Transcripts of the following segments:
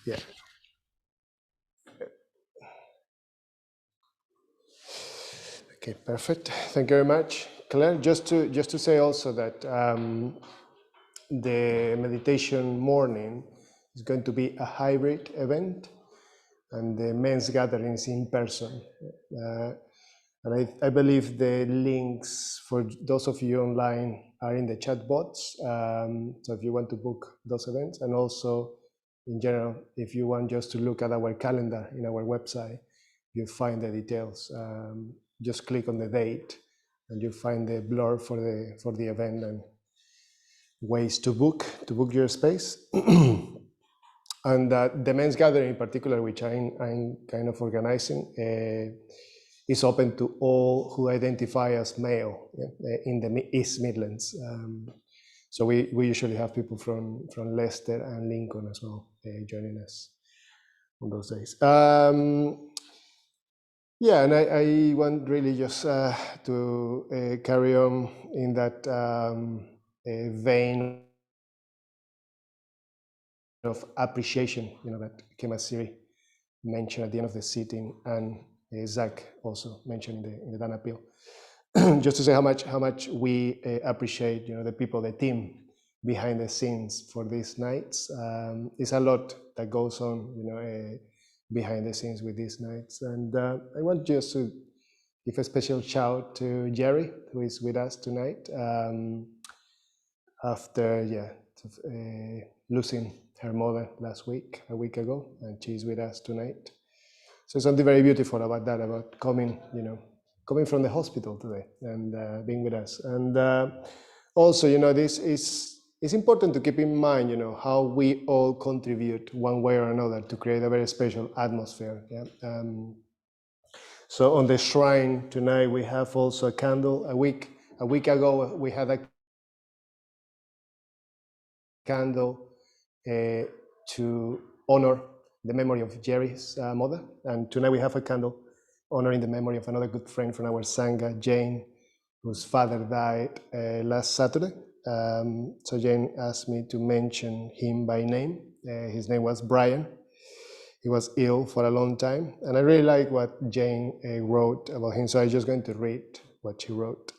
Yeah. Okay, perfect. Thank you very much, Claire. Just to say also that the meditation morning is going to be a hybrid event, and the men's gathering is in person. And I believe the links for those of you online are in the chat box. So if you want to book those events, and also in general, if you want just to look at our calendar in our website, you'll find the details. Just click on the date and you'll find the blur for the event and ways to book your space. And the men's gathering in particular, which I'm kind of organizing, is open to all who identify as male in the East Midlands. So we usually have people from Leicester and Lincoln as well joining us on those days. Yeah, and I want really just to carry on in that vein of appreciation, that Kemasiri mentioned at the end of the sitting, and Zach also mentioned in the Dan appeal. Just to say how much we appreciate, the people, the team behind the scenes for these nights. It's a lot that goes on, behind the scenes with these nights, and I want just to give a special shout to Jerry, who is with us tonight, after losing her mother a week ago, and she's with us tonight. So something very beautiful about that, about coming from the hospital today and being with us. And also, this it's important to keep in mind, how we all contribute one way or another to create a very special atmosphere. Yeah. So on the shrine tonight, we have also a candle. A week ago, we had a candle to honor the memory of Jerry's mother, and tonight we have a candle honoring the memory of another good friend from our Sangha, Jane, whose father died last Saturday. So Jane asked me to mention him by name. His name was Brian. He was ill for a long time, and I really like what Jane wrote about him, so I'm just going to read what she wrote.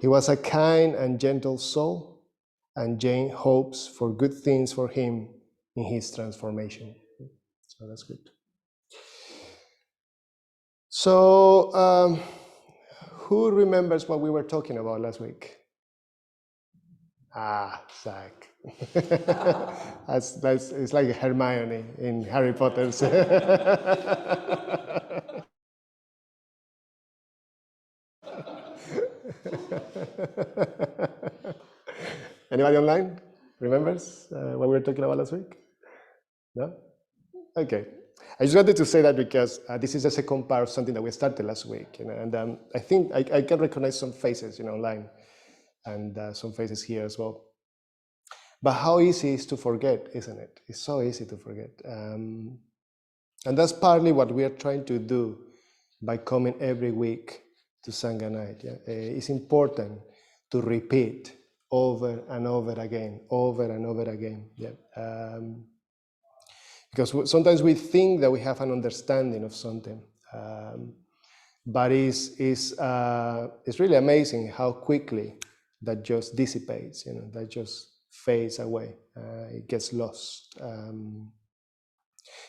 He was a kind and gentle soul, and Jane hopes for good things for him in his transformation. So that's good. So who remembers what we were talking about last week? Zach. It's like Hermione in Harry Potter's. Anybody online remembers what we were talking about last week? No? Okay. I just wanted to say that because this is the second part of something that we started last week, and I think I can recognize some faces, online, and some faces here as well. But how easy is to forget, isn't it? It's so easy to forget. And that's partly what we are trying to do by coming every week to Sangha night. Yeah? It's important to repeat over and over again. Yeah? Because sometimes we think that we have an understanding of something, but it's really amazing how quickly that just dissipates, that just fades away. It gets lost.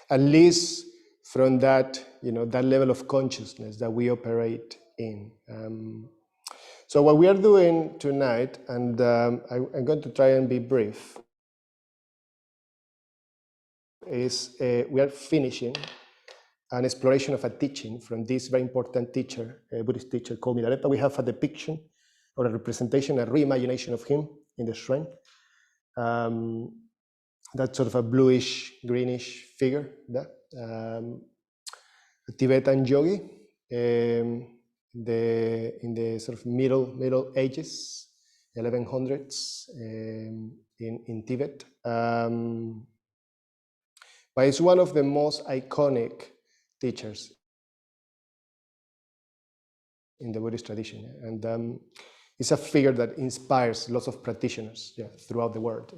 At least from that, that level of consciousness that we operate in. So what we are doing tonight, and I'm going to try and be brief, is we are finishing an exploration of a teaching from this very important teacher, a Buddhist teacher called Milarepa. We have a depiction or a representation, a reimagination of him in the shrine. That's sort of a bluish, greenish figure there. A Tibetan yogi in the sort of middle ages, 1100s in Tibet. But it's one of the most iconic teachers in the Buddhist tradition, and it's a figure that inspires lots of practitioners throughout the world.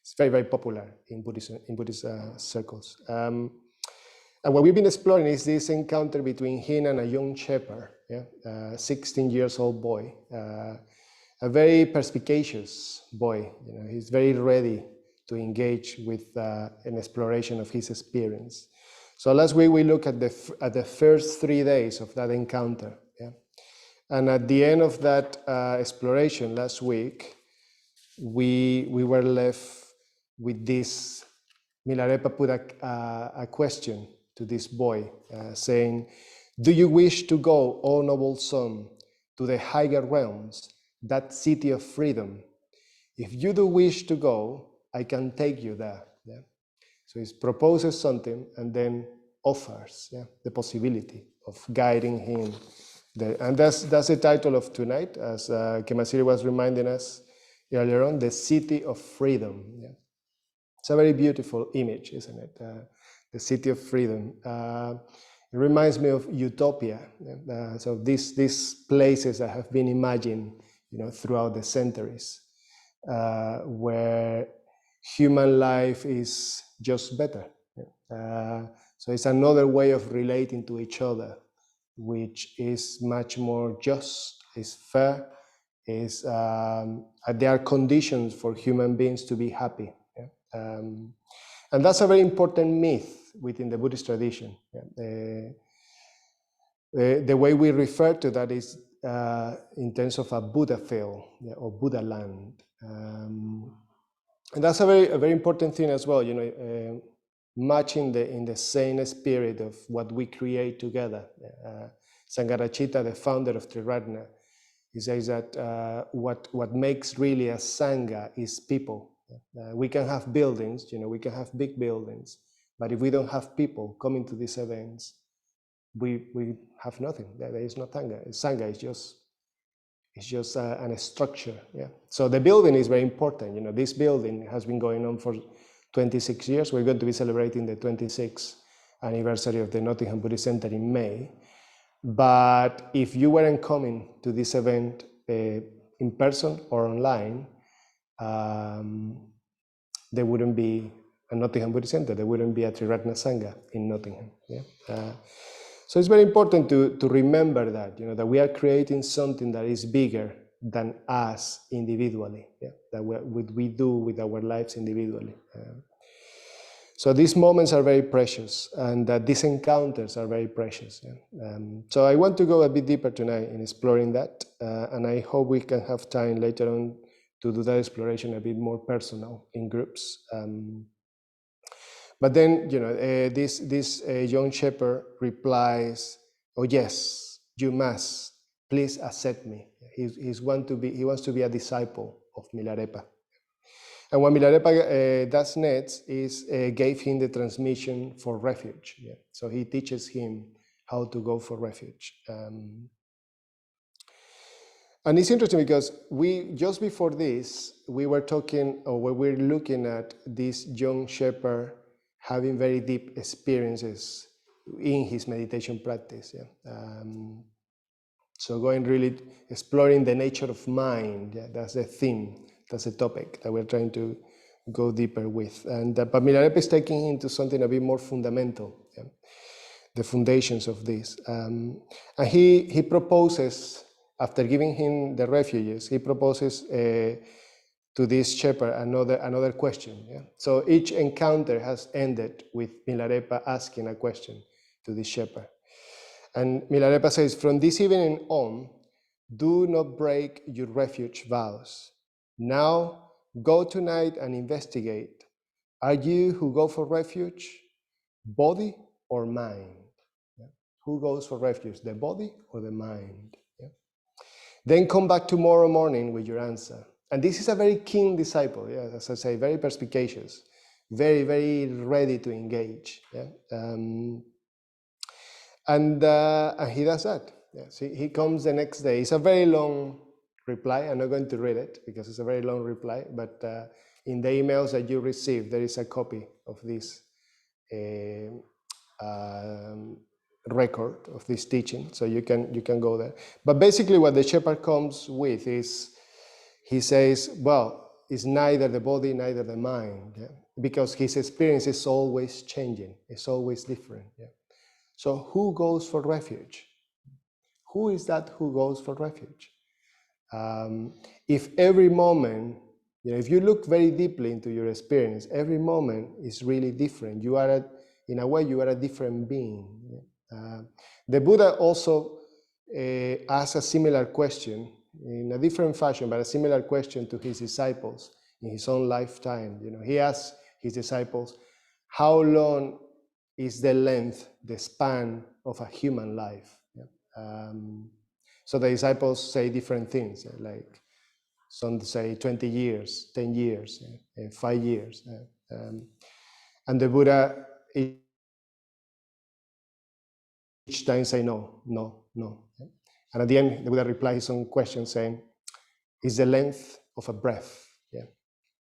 It's very, very popular in Buddhist circles. And what we've been exploring is this encounter between him and a young shepherd, yeah, 16 years old boy, a very perspicacious boy. You know, he's very ready to engage with an exploration of his experience. So last week we looked at the first 3 days of that encounter, yeah, and at the end of that exploration last week, we were left with this. Milarepa put a question to this boy, saying, "Do you wish to go, O noble son, to the higher realms, that city of freedom? If you do wish to go, I can take you there." Yeah? So he proposes something and then offers, yeah, the possibility of guiding him there. And that's the title of tonight, as Kemasiri was reminding us earlier on, the city of freedom. Yeah? It's a very beautiful image, isn't it? The city of freedom. It reminds me of utopia. So these places that have been imagined, you know, throughout the centuries, where human life is just better. So it's another way of relating to each other, which is much more just, is fair, is there are conditions for human beings to be happy. And that's a very important myth within the Buddhist tradition. Yeah. The way we refer to that is in terms of a Buddha field, yeah, or Buddha land. And that's a very important thing as well, you know, much in the same spirit of what we create together. Sangha, the founder of Triratna, he says that what makes really a Sangha is people. We can have buildings, you know, we can have big buildings, but if we don't have people coming to these events, we have nothing. There is no Sangha. Sangha is just a structure. Yeah. So the building is very important. You know, this building has been going on for 26 years. We're going to be celebrating the 26th anniversary of the Nottingham Buddhist Center in May. But if you weren't coming to this event in person or online, there wouldn't be a Nottingham Buddhist Center. There wouldn't be a Triratna Sangha in Nottingham. Yeah? So it's very important to remember that, you know, that we are creating something that is bigger than us individually. Yeah? That what we do with our lives individually. So these moments are very precious, and these encounters are very precious. Yeah? So I want to go a bit deeper tonight in exploring that, and I hope we can have time later on to do that exploration a bit more personal in groups. But then, you know, this young shepherd replies, "Oh yes, you must. Please accept me." He wants to be a disciple of Milarepa. And what Milarepa does next is gave him the transmission for refuge. Yeah? So he teaches him how to go for refuge. And it's interesting because just before this, we were talking, or we were looking at this young shepherd having very deep experiences in his meditation practice. Yeah? So going really exploring the nature of mind, yeah? That's the theme, that's the topic that we're trying to go deeper with. And but Milarepa is taking him to something a bit more fundamental, yeah? The foundations of this. And he proposes, after giving him the refuges, he proposes to this shepherd another question. Yeah? So each encounter has ended with Milarepa asking a question to this shepherd. And Milarepa says, "From this evening on, do not break your refuge vows. Now go tonight and investigate. Are you who go for refuge, body or mind? Yeah? Who goes for refuge, the body or the mind? Yeah? Then come back tomorrow morning with your answer." And this is a very keen disciple, yeah, as I say, very perspicacious, very, very ready to engage. Yeah? And he does that. Yeah. So he comes the next day. It's a very long reply. I'm not going to read it because it's a very long reply, but in the emails that you receive, there is a copy of this record of this teaching, so you can go there. But basically what the shepherd comes with is, he says, well, is neither the body, neither the mind, yeah? Because his experience is always changing, it's always different. Yeah? So who goes for refuge? Who is that who goes for refuge? If every moment, if you look very deeply into your experience, every moment is really different. You are, in a way, you are a different being. The Buddha also asked a similar question in a different fashion, but a similar question to his disciples in his own lifetime. He asked his disciples, how long is the length, the span of a human life? So the disciples say different things, like some say 20 years, 10 years, 5 years. And the Buddha each time say no, no, no. And at the end, the Buddha replies his own question saying, it's the length of a breath. Yeah?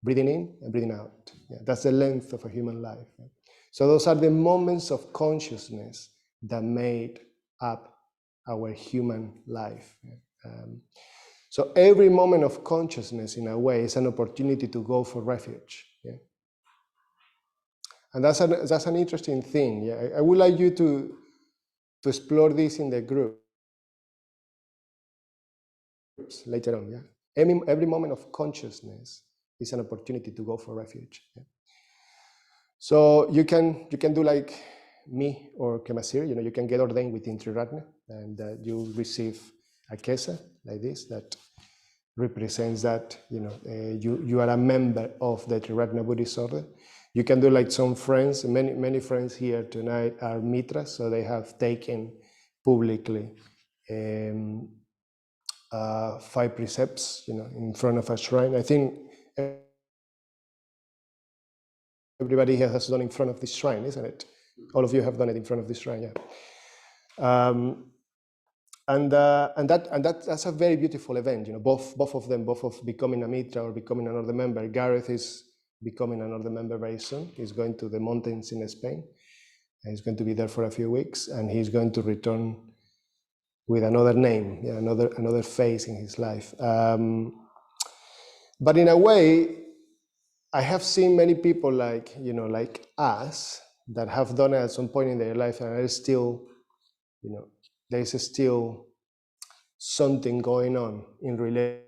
Breathing in and breathing out. Yeah? That's the length of a human life. Yeah? So those are the moments of consciousness that made up our human life. So every moment of consciousness, in a way, is an opportunity to go for refuge. Yeah? And that's an interesting thing. Yeah? I would like you to explore this in the groups later on. Yeah? Every moment of consciousness is an opportunity to go for refuge. Yeah? So you can do like me or Kemasir, you can get ordained within Triratna, and you receive a kesa like this that represents that you are a member of the Triratna Buddhist order. You can do like some friends, many friends here tonight are mitras, so they have taken publicly 5 precepts, in front of a shrine. I think everybody here has done in front of this shrine, isn't it? All of you have done it in front of this shrine, yeah. And that's a very beautiful event. Both of becoming a mitra or becoming another member. Gareth is becoming another member very soon. He's going to the mountains in Spain. He's going to be there for a few weeks, and he's going to return with another name, another phase in his life. But in a way, I have seen many people like us that have done it at some point in their life, and are still, there's still something going on in relation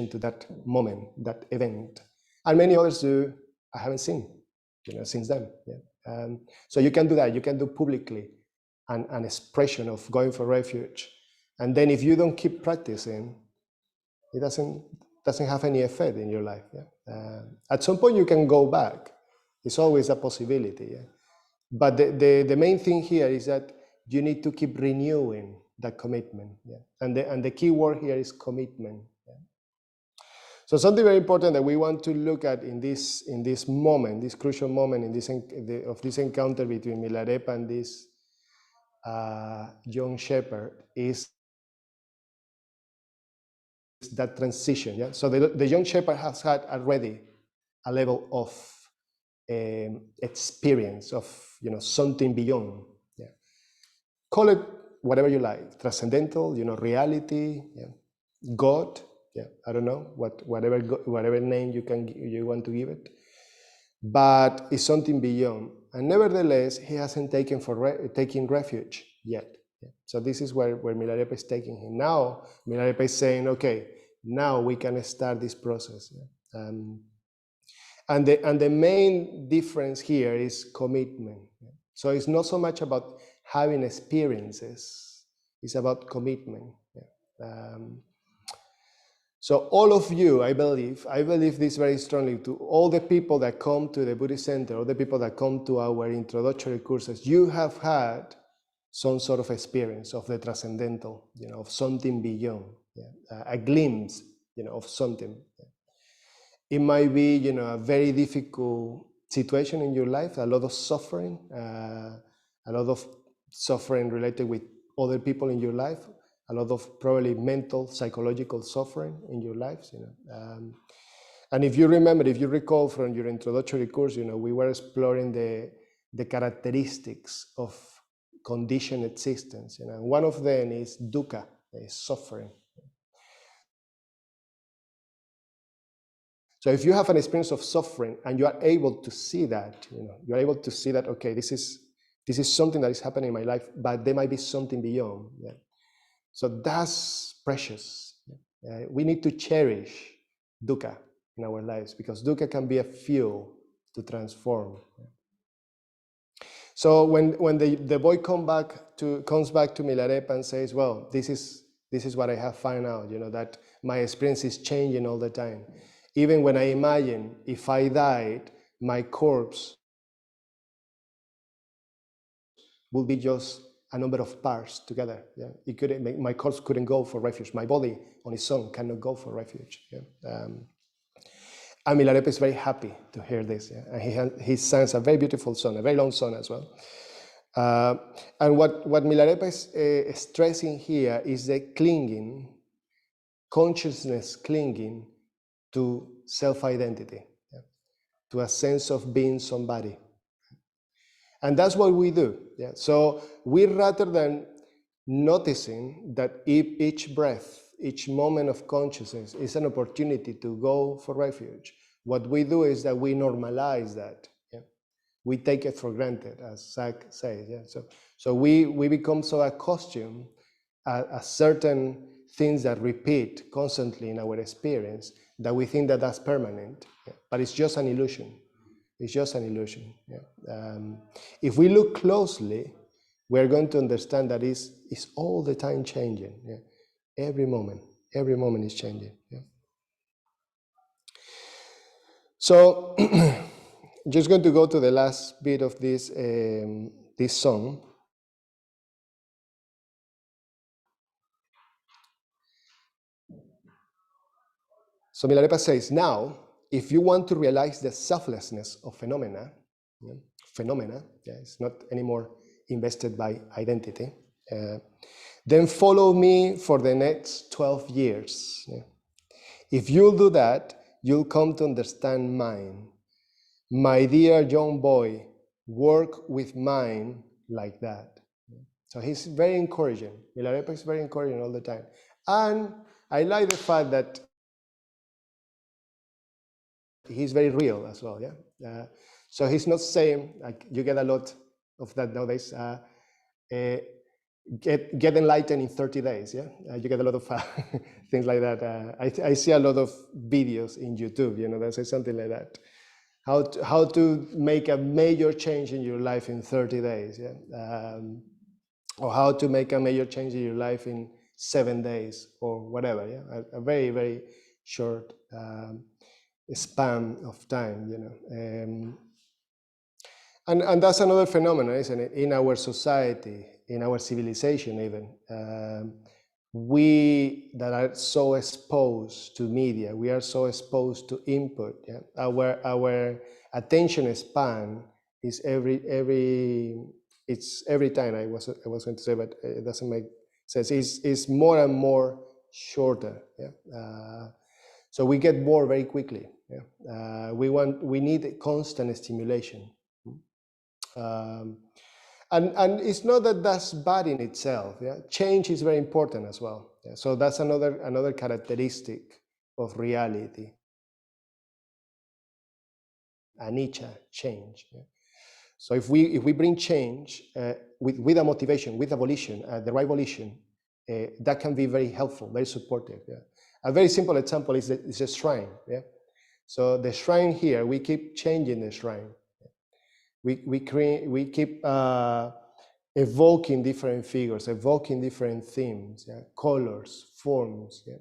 to that moment, that event. And many others do, I haven't seen, since then. Yeah. So you can do that. You can do publicly an expression of going for refuge. And then if you don't keep practicing, it doesn't have any effect in your life. Yeah? At some point you can go back. It's always a possibility. Yeah? But the main thing here is that you need to keep renewing that commitment. Yeah? And the key word here is commitment. Yeah? So something very important that we want to look at in this moment, this crucial moment of this encounter between Milarepa and this young shepherd is that transition. Yeah? So the young shepherd has had already a level of experience of something beyond. Yeah. Call it whatever you like, transcendental, reality, yeah. God, yeah, I don't know, whatever name you want to give it, but it's something beyond. And nevertheless, he hasn't taken refuge yet. Yeah. So this is where Milarepa is taking him. Now, Milarepa is saying, okay, now we can start this process. Yeah. And the main difference here is commitment. Yeah. So it's not so much about having experiences, it's about commitment. Yeah. So all of you, I believe this very strongly, to all the people that come to the Buddhist Center, all the people that come to our introductory courses, you have had some sort of experience of the transcendental, of something beyond, yeah? A glimpse, of something. Yeah? It might be, a very difficult situation in your life, a lot of suffering related with other people in your life, a lot of probably mental, psychological suffering in your lives. And if you recall from your introductory course, we were exploring the characteristics of conditioned existence. And one of them is dukkha, is suffering. So if you have an experience of suffering and you are able to see that, you're able to see that, okay, this is something that is happening in my life, but there might be something beyond. Yeah. So that's precious. We need to cherish dukkha in our lives, because dukkha can be a fuel to transform. So when the boy comes back to Milarepa and says, well, this is what I have found out, that my experience is changing all the time. Even when I imagine if I died, my corpse will be just a number of parts together. Yeah, my corpse couldn't go for refuge. My body on its own cannot go for refuge. Yeah? And Milarepa is very happy to hear this. Yeah? And he sings a very beautiful song, a very long song as well. And what Milarepa is stressing here is the consciousness clinging to self-identity, yeah? To a sense of being somebody. And that's what we do. Yeah? So we, rather than noticing that each breath, each moment of consciousness is an opportunity to go for refuge, what we do is that we normalize that. Yeah? We take it for granted, as Zach says. Yeah? So we become so accustomed a certain things that repeat constantly in our experience that we think that that's permanent. Yeah? But it's just an illusion. It's just an illusion. Yeah? If we look closely, we're going to understand that it's all the time changing. Yeah? Every moment is changing. Yeah? So, just going to go to the last bit of this song. So Milarepa says, now, if you want to realize the selflessness of phenomena, it's not anymore invested by identity, then follow me for the next 12 years. Yeah? If you'll do that, you'll come to understand mind. My dear young boy, work with mind like that. So he's very encouraging. Milarepa is very encouraging all the time. And I like the fact that he's very real as well. Yeah. So he's not saying, like, you get a lot of that nowadays, get enlightened in 30 days. Yeah. You get a lot of things like that. I see a lot of videos in YouTube, that say something like that. How to make a major change in your life in 30 days. Yeah. Or how to make a major change in your life in 7 days or whatever. Yeah. A very, very short span of time, and that's another phenomenon, isn't it? In our society, in our civilization, even we that are so exposed to media, we are so exposed to input. Yeah? Our attention span is every time. I was going to say, but it doesn't make sense. It's more and more shorter. Yeah. So we get bored very quickly. Yeah? We need constant stimulation. And it's not that that's bad in itself. Yeah? Change is very important as well. Yeah? So that's another characteristic of reality. Anicca, change. Yeah? So if we bring change with a motivation, with a volition, the right volition, that can be very helpful, very supportive. Yeah? A very simple example is a shrine. Yeah? So the shrine here, we keep changing the shrine. We keep evoking different figures, evoking different themes, yeah? Colors, forms. Yeah?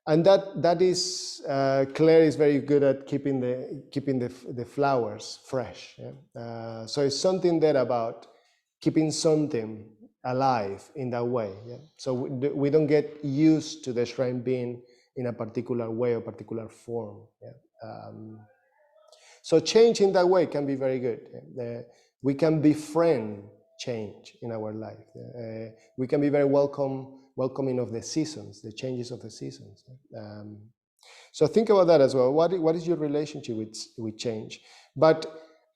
And that is Claire is very good at keeping the flowers fresh. Yeah? So it's something there about keeping something alive in that way. Yeah? So we don't get used to the shrine being in a particular way or particular form. Yeah? So change in that way can be very good. We can befriend change in our life. We can be very welcoming of the seasons, the changes of the seasons. So think about that as well. What is your relationship with change? But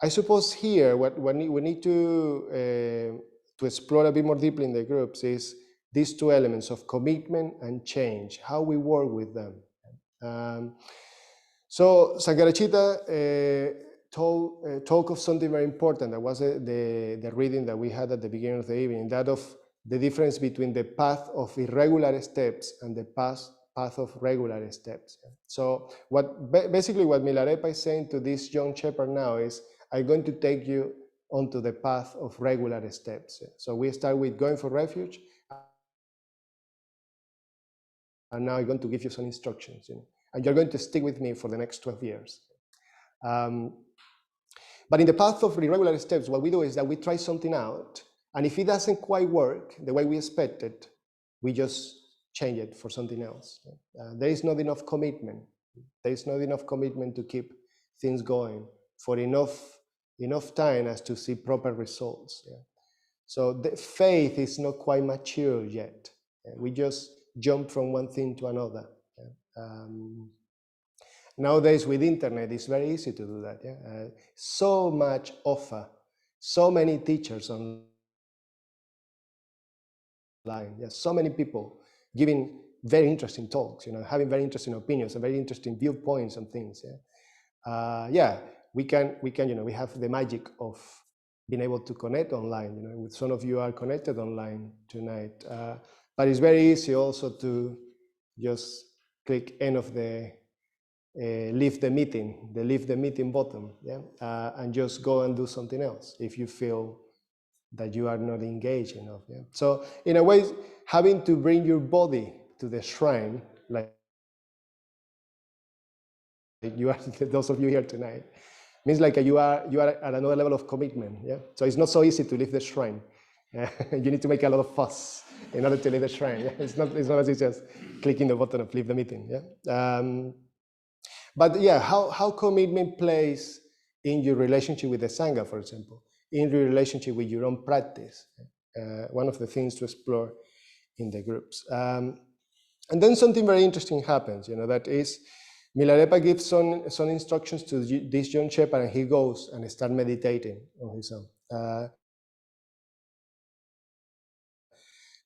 I suppose here what we need to explore a bit more deeply in the groups is these two elements of commitment and change, how we work with them. So Sankarachita talk of something very important. That was the reading that we had at the beginning of the evening, that of the difference between the path of irregular steps and the path of regular steps. So basically what Milarepa is saying to this young shepherd now is, I'm going to take you onto the path of regular steps. So we start with going for refuge, and now I'm going to give you some instructions, and you're going to stick with me for the next 12 years. But in the path of irregular steps, what we do is that we try something out, and if it doesn't quite work the way we expected, we just change it for something else. There is not enough commitment. There is not enough commitment to keep things going for enough time as to see proper results. So the faith is not quite mature yet. We just jump from one thing to another. Nowadays with internet, it's very easy to do that. So much offer, so many teachers online, so many people giving very interesting talks, having very interesting opinions and very interesting viewpoints on things. We have the magic of being able to connect online. With some of you are connected online tonight, but it's very easy also to just click end of the leave the meeting button, and just go and do something else if you feel that you are not engaged enough. So in a way, having to bring your body to the shrine, like you are, those of you here tonight, means like you are at another level of commitment. So it's not so easy to leave the shrine. You need to make a lot of fuss in order to leave the shrine. It's not as easy as clicking the button of leave the meeting. But how commitment plays in your relationship with the Sangha, for example, in your relationship with your own practice, one of the things to explore in the groups. And then something very interesting happens, that is, Milarepa gives some instructions to this young shepherd, and he goes and starts meditating on his own.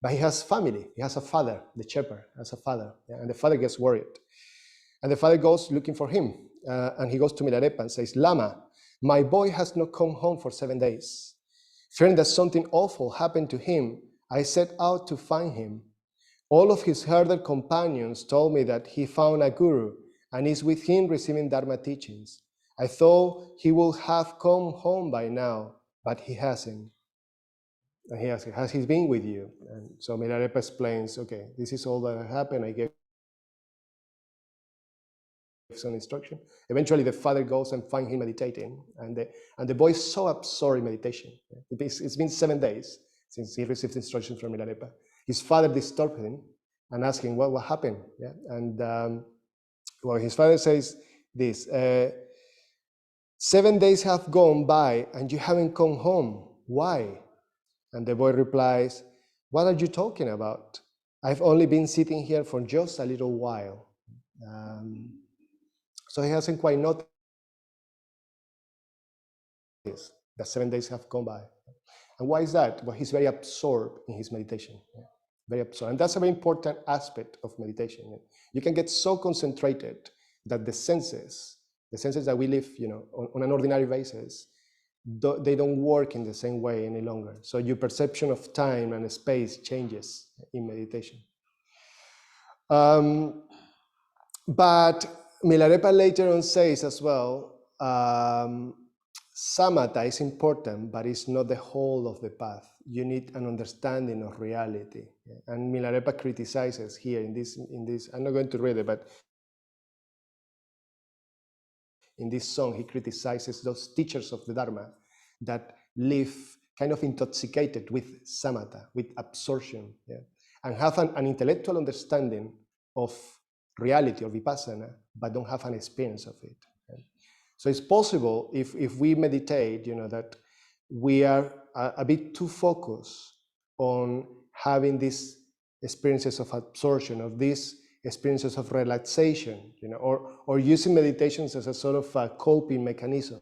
But he has family, he has a father, the shepherd has a father, and the father gets worried. And the father goes looking for him, and he goes to Milarepa and says, Lama, my boy has not come home for 7 days. Fearing that something awful happened to him, I set out to find him. All of his herder companions told me that he found a guru and is with him receiving Dharma teachings. I thought he would have come home by now, but he hasn't. And he asks, has he been with you? And so Milarepa explains, okay, this is all that happened. I gave some instruction. Eventually the father goes and finds him meditating, and the boy is so absorbed in meditation. It's been 7 days since he received instructions from Milarepa. His father disturbed him and asked him what happened. And his father says this, 7 days have gone by and you haven't come home. Why? And the boy replies, what are you talking about? I've only been sitting here for just a little while. So he hasn't quite noticed that 7 days have gone by. And why is that? Well, he's very absorbed in his meditation. Very absorbed. And that's a very important aspect of meditation. You can get so concentrated that the senses that we live, on an ordinary basis, they don't work in the same way any longer. So your perception of time and space changes in meditation. But Milarepa later on says as well, samatha is important, but it's not the whole of the path. You need an understanding of reality. And Milarepa criticizes here in this, I'm not going to read it, but in this song, he criticizes those teachers of the Dharma that live kind of intoxicated with samatha, with absorption, and have an intellectual understanding of reality or vipassana, but don't have an experience of it. So it's possible if we meditate, that we are a bit too focused on having these experiences of absorption, of these experiences of relaxation, or using meditations as a sort of a coping mechanism,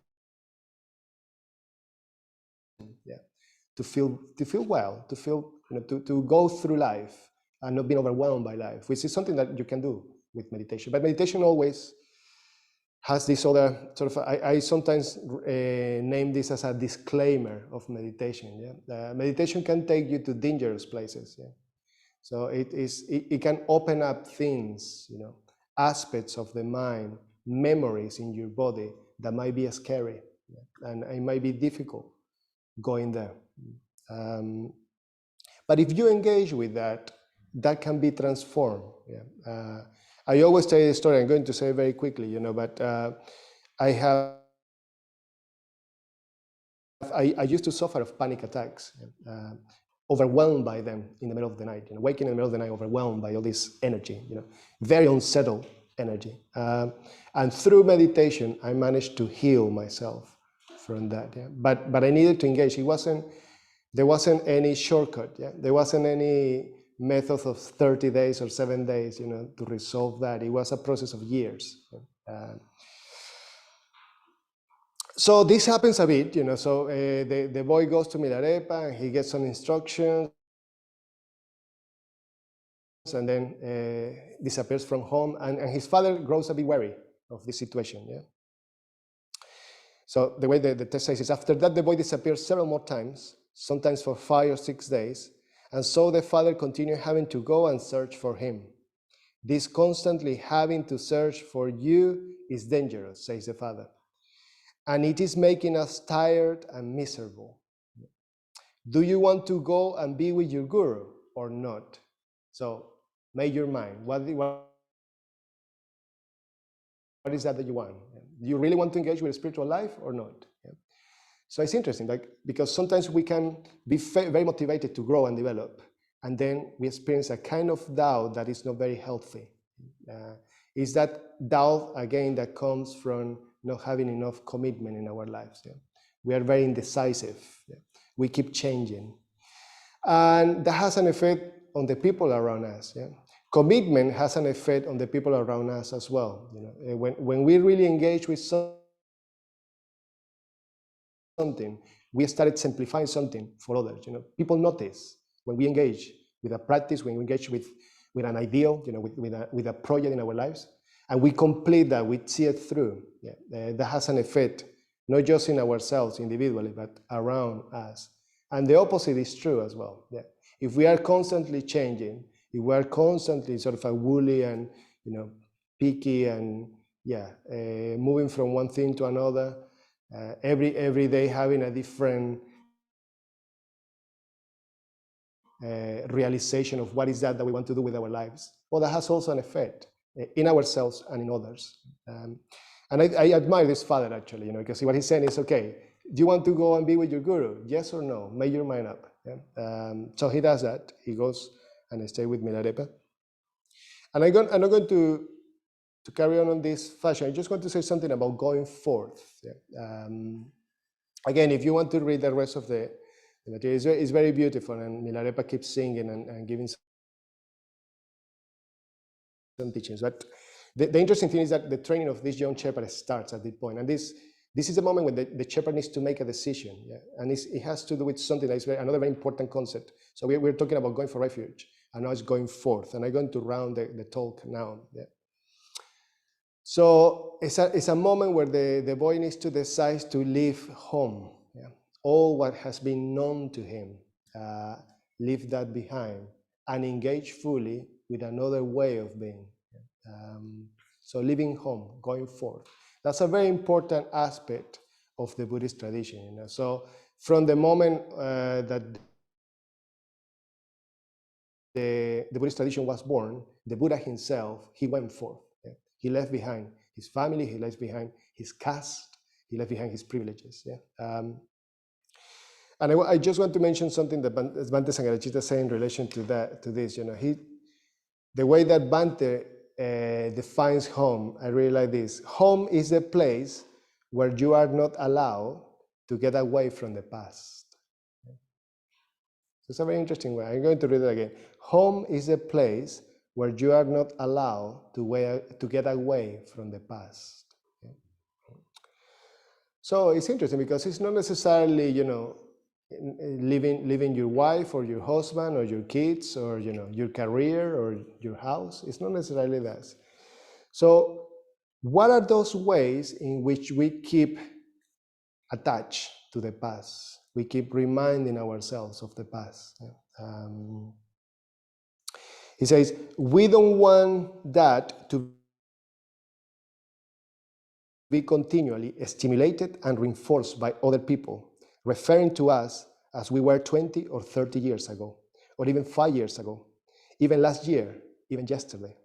to feel well, to feel, to go through life and not being overwhelmed by life, which is something that you can do with meditation. But meditation always has this other sort of, I sometimes name this as a disclaimer of meditation. Yeah, meditation can take you to dangerous places. Yeah, so it can open up things, aspects of the mind, memories in your body that might be scary, and it might be difficult going there. But if you engage with that, that can be transformed. Yeah. I always tell you the story. I'm going to say it very quickly, but I used to suffer of panic attacks, overwhelmed by them in the middle of the night, waking in the middle of the night, overwhelmed by all this energy, very unsettled energy. And through meditation, I managed to heal myself from that. Yeah? But I needed to engage. There wasn't any shortcut. Yeah? There wasn't any method of 30 days or 7 days, to resolve that. It was a process of years. So this happens a bit, so the boy goes to Milarepa and he gets some instructions and then disappears from home, and his father grows a bit wary of this situation. Yeah. So the way the text says is, after that the boy disappears several more times, sometimes for 5 or 6 days, and so the father continued having to go and search for him. This constantly having to search for you is dangerous, says the father. And it is making us tired and miserable. Do you want to go and be with your guru or not? So make your mind. What is that you want? Do you really want to engage with spiritual life or not? Yeah. So it's interesting, because sometimes we can be very motivated to grow and develop, and then we experience a kind of doubt that is not very healthy. Is that doubt, again, that comes from not having enough commitment in our lives. Yeah? We are very indecisive. Yeah? We keep changing. And that has an effect on the people around us. Yeah? Commitment has an effect on the people around us as well. When we really engage with something, we started simplifying something for others. People notice when we engage with a practice, when we engage with an ideal, with a project in our lives, and we complete that, we see it through. Yeah. That has an effect, not just in ourselves individually, but around us. And the opposite is true as well. Yeah. If we are constantly changing, if we are constantly sort of a woolly and picky and moving from one thing to another, every day having a different realization of what is that we want to do with our lives, well, that has also an effect in ourselves and in others. And I admire this father, actually, because what he's saying is, okay, do you want to go and be with your guru? Yes or no? Make your mind up. Yeah? So he does that. He goes and stays with Milarepa. And I'm not going to carry on this fashion. I just want to say something about going forth. Yeah? Again, if you want to read the rest of the material, it's very beautiful, and Milarepa keeps singing and giving some teachings. But the interesting thing is that the training of this young shepherd starts at this point, and this is the moment when the shepherd needs to make a decision, yeah? And it has to do with something that is another very important concept. So we're talking about going for refuge, and now it's going forth, and I'm going to round the talk now. Yeah? So it's a moment where the boy needs to decide to leave home. Yeah? All what has been known to him, leave that behind and engage fully with another way of being. So leaving home, going forth. That's a very important aspect of the Buddhist tradition. So from the moment that the Buddhist tradition was born, the Buddha himself, he went forth. Yeah? He left behind his family, he left behind his caste, he left behind his privileges. Yeah? And I just want to mention something that Bhante Sangharajita said in relation to this. The way that Bhante defines home, I really like this. Home is a place where you are not allowed to get away from the past. So it's a very interesting way. I'm going to read it again. Home is a place where you are not allowed to get away from the past. So it's interesting because it's not necessarily, leaving your wife or your husband or your kids or, your career or your house. It's not necessarily that. So What are those ways in which we keep attached to the past? We keep reminding ourselves of the past. He says, we don't want that to be continually stimulated and reinforced by other people, referring to us as we were 20 or 30 years ago, or even 5 years ago, even last year, even yesterday.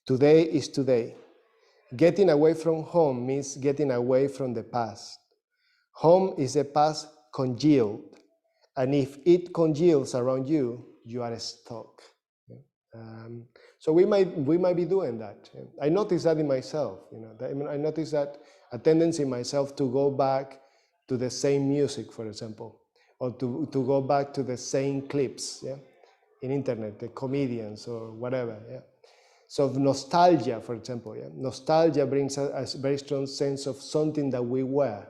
Today is today. Getting away from home means getting away from the past. Home is a past congealed, and if it congeals around you, you are stuck. So we might be doing that. I noticed that in myself. I noticed that a tendency in myself to go back to the same music, for example, or to go back to the same clips, in internet, the comedians or whatever. So nostalgia, for example, nostalgia brings a very strong sense of something that we were,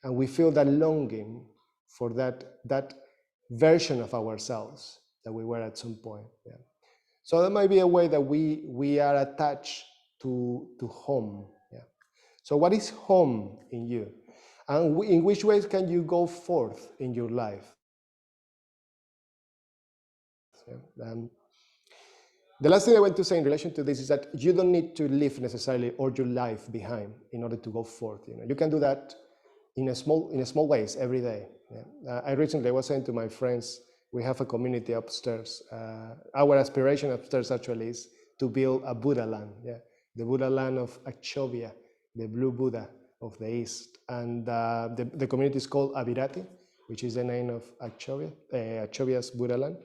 and we feel that longing for that version of ourselves that we were at some point. So that might be a way that we are attached to home. So what is home in you? And in which ways can you go forth in your life? The last thing I want to say in relation to this is that you don't need to leave necessarily all your life behind in order to go forth. You can do that in a small ways every day. I recently was saying to my friends, we have a community upstairs. Our aspiration upstairs actually is to build a Buddha land, the Buddha land of Akshobhya, the blue Buddha of the East. And the community is called Avirati, which is the name of Akshobhya's Buddha land.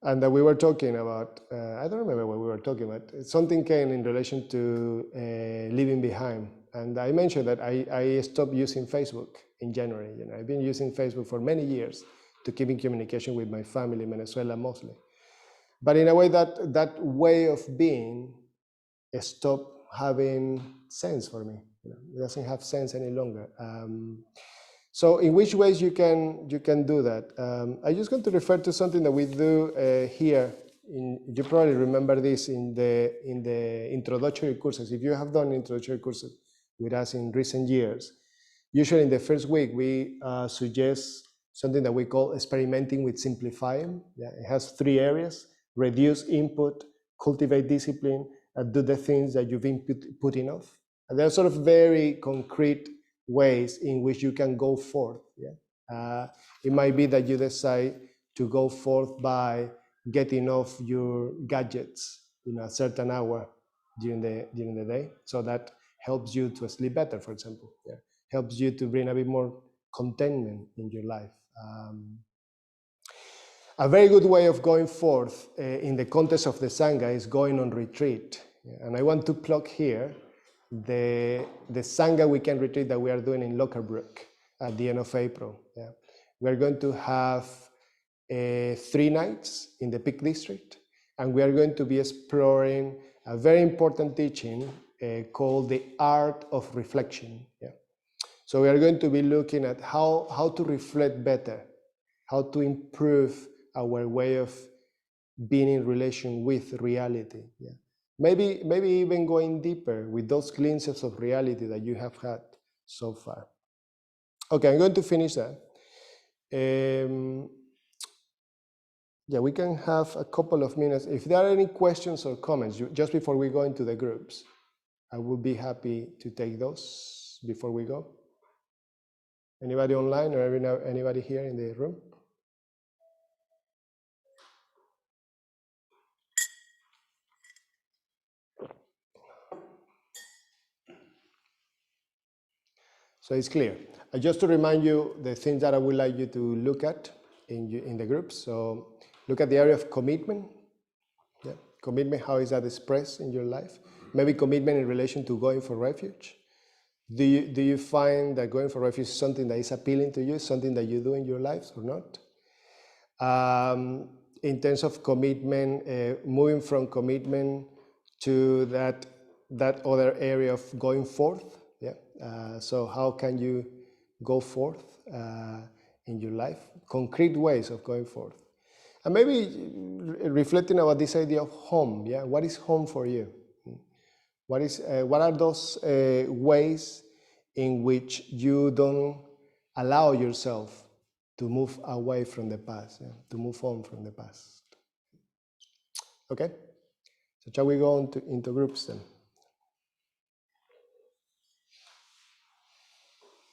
And we were talking about, I don't remember what we were talking about. Something came in relation to leaving behind. And I mentioned that I stopped using Facebook in January. I've been using Facebook for many years to keep in communication with my family in Venezuela mostly. But in a way that way of being stopped having sense for me. It doesn't have sense any longer. So in which ways you can do that? I'm just going to refer to something that we do here. You probably remember this in the introductory courses. If you have done introductory courses with us in recent years, usually in the first week we suggest something that we call experimenting with simplifying. It has 3 areas: reduce input, cultivate discipline, and do the things that you've been putting off. And they're sort of very concrete ways in which you can go forth. It might be that you decide to go forth by getting off your gadgets in a certain hour during the day, so that helps you to sleep better, for example. Helps you to bring a bit more contentment in your life. A very good way of going forth in the context of the Sangha is going on retreat. And I want to plug here the Sangha weekend retreat that we are doing in Lockerbrook at the end of April. We're going to have 3 nights in the Peak District, and we are going to be exploring a very important teaching called the art of reflection. So we are going to be looking at how to reflect better, how to improve our way of being in relation with reality. Maybe even going deeper with those glimpses of reality that you have had so far. Okay, I'm going to finish that. We can have a couple of minutes. If there are any questions or comments, just before we go into the groups, I would be happy to take those before we go. Anybody online or anybody here in the room? So it's clear. Just to remind you the things that I would like you to look at in the groups. So look at the area of commitment. Commitment, how is that expressed in your life? Maybe commitment in relation to going for refuge. Do you find that going for refuge is something that is appealing to you, something that you do in your lives or not? In terms of commitment, moving from commitment to that other area of going forth. So how can you go forth in your life? Concrete ways of going forth. And maybe reflecting about this idea of home. What is home for you? What are those ways in which you don't allow yourself to move away from the past, to move on from the past? Okay, so shall we go into groups then?